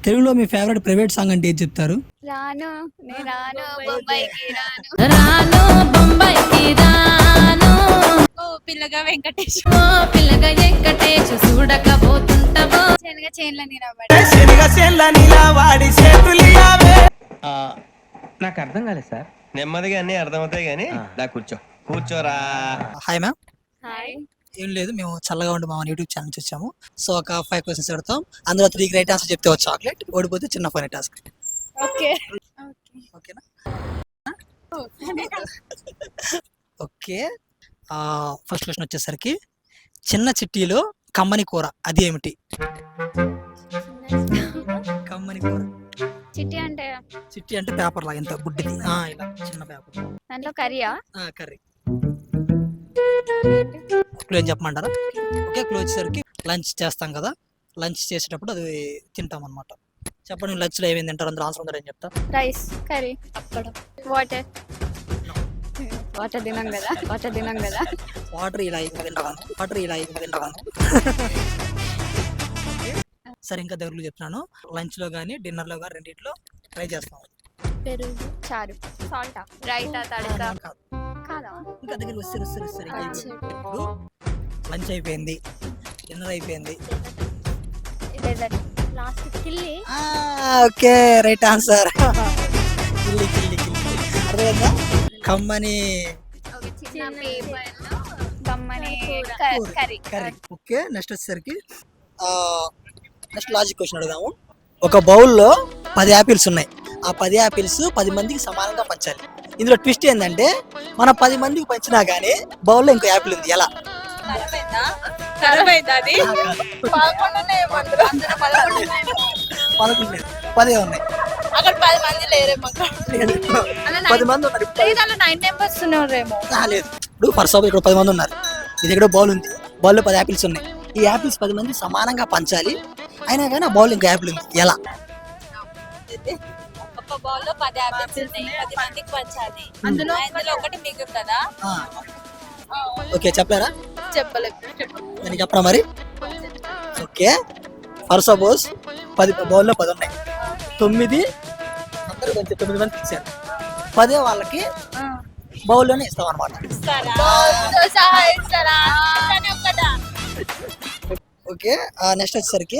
తెలుగులో మీ favourite private song అంటే ఏది చెప్తారు? రాను నే రాను బొంబాయికి రాను రాను బొంబాయికి రాను ఓ పిల్లగా వెంకటేష్ ఓ పిల్లగా వెంకటేష్ చూడకపోతుంటవో శనగ చేన్ల నాకు అర్థం కాలేదు సార్. నెమ్మదిగా అన్ని అర్థమవుతాయి కానీ దా కూర్చోరా. Hi ma'am. హాయ్ ఏం లేదు, మేము చల్లగా ఉండి మా యూట్యూబ్ ఛానల్ వచ్చాము. సో ఒక 5 క్వశ్చన్స్ అడుగుతాం, అందులో 3 రైట్ ఆన్సర్ చెప్తే ఒక చాక్లెట్, ఓడిపోతే చిన్న ఫనీ టాస్క్. ఓకే ఓకేనా? ఓకే. ఫస్ట్ క్వశ్చన్ వచ్చేసరికి చిన్న చిట్టీలో కమ్మని కూర అది ఏమిటి? కమ్మని కూర. చిట్టి అంటే చిట్టి అంటే పేపర్ లాగా ఇంత బుడ్డిది, ఇలా చిన్న పేపర్. దాంట్లో కర్రీయా కర్రీ. క్లూ ఏం చెప్పమంటారా? ఓకే, క్లూ వచ్చేసరికి లంచ్ చేస్తాం కదా, లంచ్ చేసేటప్పుడు అది తింటాం అనమాట. చెప్పండి, లంచ్లో ఏమేమి తింటారు? అందరూ ఆన్సర్ ఉందని ఏం చెప్తా? రైస్ కర్రీ అప్పడం వాటర్ తినాం కదా వాటర్ ఇలా ఇంకా తింటాను. సరే, ఇంకా దగ్గరలో చెప్తున్నాను. లంచ్లో కానీ డిన్నర్లో కానీ రెండింటిలో ట్రై చేస్తాం. పెరుగు చారు సాల్టా రైతా తడక కాదా? ఇంకా దగ్గర వస్తారు. ఇప్పుడు లంచ్ అయిపోయింది, డిన్నర్ అయిపోయింది. లాస్ట్ కిల్లి. Okay, right answer. అర్థమైందా? కమ్మని కర్రీ. ఓకే, నెక్స్ట్ వచ్చేసరికి నెక్స్ట్ లాజిక్ క్వశ్చన్ అడుగుదాము. ఒక బౌల్లో 10 యాపిల్స్ ఉన్నాయి. ఆ 10 యాపిల్స్ 10 మందికి సమానంగా పంచాలి. ఇందులో ట్విస్ట్ ఏంటంటే మనం 10 మందికి పంచినా గానీ బౌల్లో ఇంకో యాపిల్ ఉంది. ఎలా? 11 10 ఉన్నాయి. అక్కడ 10 మంది లేరేమో. 10 మంది ఉన్నారు. 9 మెంబర్స్ ఉన్నారేమో. లేదు, ఇప్పుడు ఫర్ సపోజ్ ఇక్కడ 10 మంది ఉన్నారు. ఇది ఇక్కడ బౌల్ ఉంది, బౌల్లో 10 యాపిల్స్ ఉన్నాయి. ఈ యాపిల్స్ 10 మంది సమానంగా పంచాలి, అయినా కానీ ఆ బౌల్ ఇంకో యాపిల్ ఉంది. ఎలా? ఒక బౌల్ లో 10 యాపిల్స్ ఉన్నాయి, 10 మందికి పంచాలి. అందులో ఒకటి మిగులుతుందా? ఓకే, చెప్పలేరా? చెప్పలేదు. నేను చెప్పరా మరి? ఓకే, ఫర్ సపోజ్ 10 బౌల్లో 10 ఉన్నాయి. 9 అందరూ కొంచెం 9 మంది ఇచ్చారు. 10 వాళ్ళకి బౌల్లోనే ఇస్తాం అనమాట. ఓకే, నెక్స్ట్ వచ్చేసరికి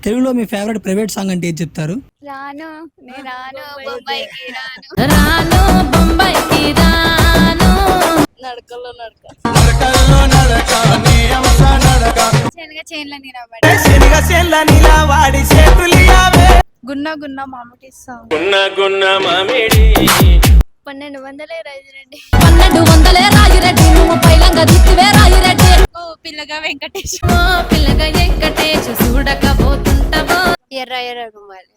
తెలుగులో మీ ఫేవరెట్ ప్రైవేట్ సాంగ్ అంటే ఏది చెప్తారు? రాను నే రాను బొంబాయికి రాను రాను బొంబాయికి రాను నడకల్లో నడక శనగ చేన్ల గున్న గున్న మామిడి సాంగ్. 1200 రాజిరెడ్డి 1200 రాయిరెడ్డి నువ్వు పైలంగా దిక్కువే రాయిరెడ్డి ఓ పిల్లగా వెంకటేష్ ఓ పిల్లగా వెంకటేష్ చూడకపోతుంటవో ఎర్ర ఎర్ర గుమ్మాలి.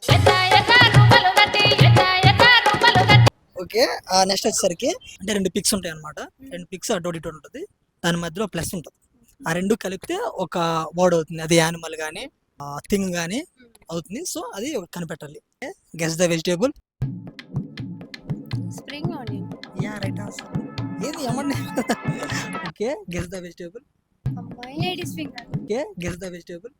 ఓకే, నెక్స్ట్ వచ్చేసరికి అంటే 2 పిక్స్ ఉంటాయి అనమాట. 2 పిక్స్ అటు ఇటు ఉంటుంది, దాని మధ్యలో ప్లస్ ఉంటుంది. ఆ 2 కలిపితే ఒక వర్డ్ అవుతుంది. అది యానిమల్ కానీ థింగ్ కానీ అవుతుంది. సో అది కనిపెట్టాలి. Guess the vegetable. Spring onion. Right answer. ఏది ఏమన్నా? Okay, guess the vegetable. అమ్మాయి ladies finger. Okay, guess the vegetable.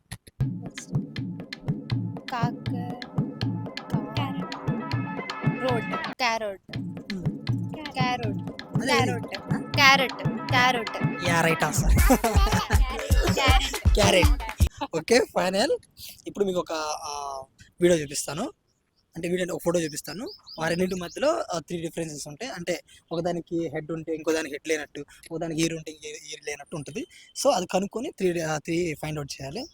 Carrot right answer. Carrot. Okay, final. ఇప్పుడు మీకు ఒక వీడియో చూపిస్తాను, అంటే వీడియో ఒక ఫోటో చూపిస్తాను. ఆ రెండింటి మధ్యలో 3 డిఫరెన్సెస్ ఉంటాయి. అంటే ఒకదానికి హెడ్ ఉంటే ఇంకో దానికి హెడ్ లేనట్టు, ఒకదానికి ఇయర్ ఉంటే ఇయర్ లేనట్టు ఉంటుంది. సో అది కనుక్కొని 3 ఫైండ్ అవుట్ చేయాలి.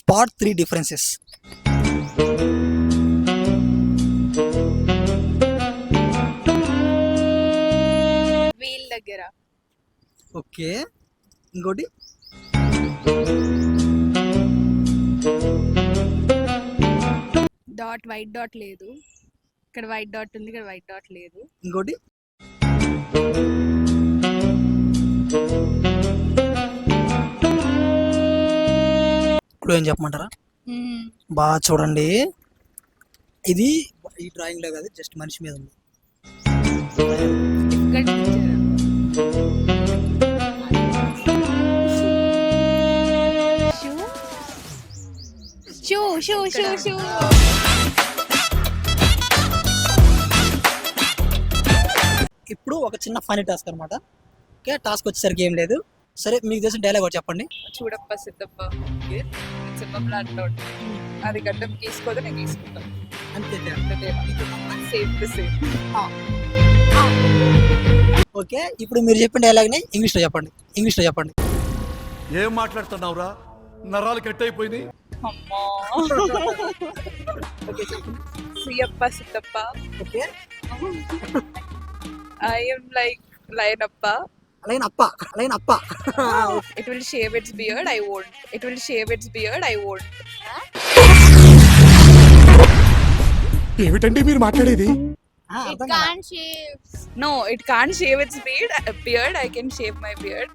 Spot 3 differences. వీల్ దగ్గర. ఓకే, ఇంకోటి డాట్ వైట్ డాట్ లేదు, ఇక్కడ వైట్ డాట్ ఉంది, ఇక్కడ వైట్ డాట్ లేదు. ఇంకోటి ఇప్పుడు ఏం చెప్పమంటారా? బాగా చూడండి, ఇది ఈ డ్రాయింగ్ లో కాదు, జస్ట్ మనిషి మీద ఉంది. షూ షూ షూ షూ ఇప్పుడు ఒక చిన్న ఫనీ టాస్క్ అనమాట. ఓకే, టాస్క్ వచ్చేసరికి ఏం లేదు. సరే, మీకు తెలిసిన డైలాగ్ ఒకటి చెప్పండి. చూడప్ప సిద్ధప్ప సింహంలో అట్లా ఉంటుంది. అది గడ్డం గీసుకోదు, నేను గీసుకుంటాను. అంతే. Same to same. ఓకే, ఇప్పుడు మీరు చెప్పిన డైలాగ్ని ఇంగ్లీష్లో చెప్పండి. ఏం మాట్లాడుతున్నావురా? నరాలు కట్ అయిపోయినాయి. అమ్మా ఓకే, చెప్పండి. సియప్ప సిద్ధప్ప ఓకే, ఐఎమ్ లైక్ లైనప్ప. లైన్ అప్ప. It will shave its beard, I won't. It will shave its beard, I won't. ఏమిటండి మీరు మాట్లాడేది? అర్థం కాదా? can't shave. No, it can't shave its beard. I can shave my beard.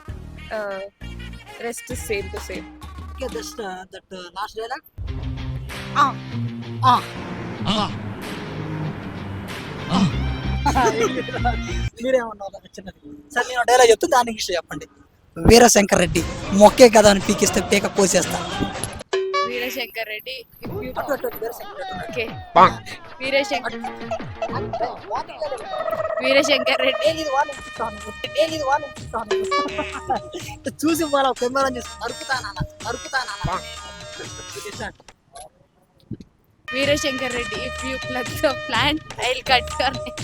Rest is same to same. Okay, just that last dialogue. మీరేమన్నారు చిన్నది? Sir, నేను dialogue చెప్తే దాన్ని ఇంగ్లీష్లో చెప్పండి. వీరశంకర్ రెడ్డి మొక్కే కదా అని పీకిస్తే పీక కోసేస్తా. వీరశంకర్ రెడ్డి వీరశంకర్ రెడ్డి. ఓకే వీరశంకర్ రెడ్డి చూసి వాళ్ళ కెమెరా చూసి నరుకుతానా. Veerashankar Reddy if you plug the plant I will cut your neck.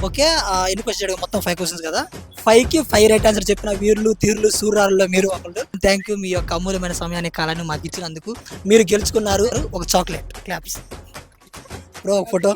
Okay, ఎన్ని క్వశ్చన్స్ అడిగా? మొత్తం 5 క్వశ్చన్స్ కదా. 5కి 5 రైట్ ఆన్సర్ చెప్పిన వీరులు తీరులు సూర్యాలలో మీరు ఒకళ్ళు. థ్యాంక్ యూ, మీ యొక్క అమూల్యమైన సమయాన్ని కాలాన్ని మాకు ఇచ్చినందుకు. మీరు గెలుచుకున్నారు ఒక చాక్లెట్. క్లాప్స్ బ్రో, ఒక ఫోటో.